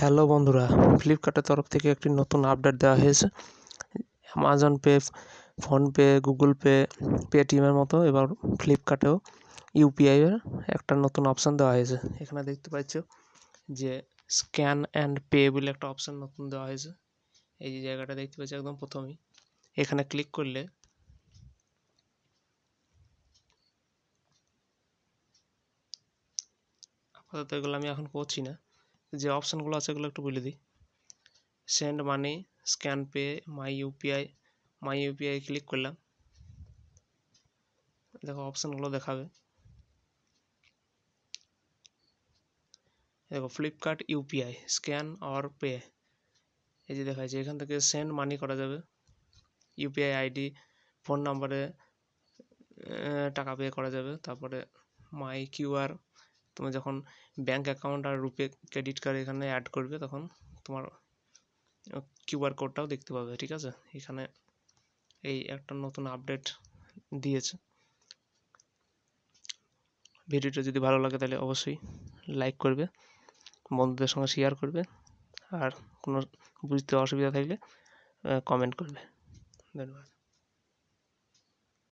Hello বন্ধুরা, ফ্লিপকার্টের তরফ থেকে একটি নতুন আপডেট দেওয়া হয়েছে। Amazon pay, PhonePe, Google pay, পেটিএমের মতো এবার ফ্লিপকার্টেও ইউপিআই এর একটা নতুন অপশান দেওয়া হয়েছে। এখানে দেখতে পাচ্ছ যে স্ক্যান অ্যান্ড পে বলে একটা অপশান নতুন দেওয়া হয়েছে। এই যে জায়গাটা দেখতে পাচ্ছি একদম প্রথমেই, এখানে ক্লিক করলে আপাতত এগুলো আমি এখন করছি না, যে অপশানগুলো আছে এগুলো একটু বলে দিই। সেন্ড মানি, স্ক্যান পে, মাই ইউপিআই ক্লিক করলাম, দেখো অপশানগুলো দেখাবে। দেখো Flipkart UPI scan or pay, এই যে দেখাচ্ছে এখান থেকে সেন্ড মানি করা যাবে, ইউপিআই আইডি, ফোন নাম্বারে টাকা পে করা যাবে। তারপরে মাই কিউআর, তুমি যখন ব্যাঙ্ক অ্যাকাউন্ট আর রুপে ক্রেডিট কার্ড এখানে অ্যাড করবে তখন তোমার কিউআর কোডটাও দেখতে পাবে। ঠিক আছে, এখানে এই একটা নতুন আপডেট দিয়েছে। ভিডিওটা যদি ভালো লাগে তাহলে অবশ্যই লাইক করবে, বন্ধুদের সঙ্গে শেয়ার করবে, আর কোনো বুঝতে অসুবিধা থাকলে কমেন্ট করবে। ধন্যবাদ।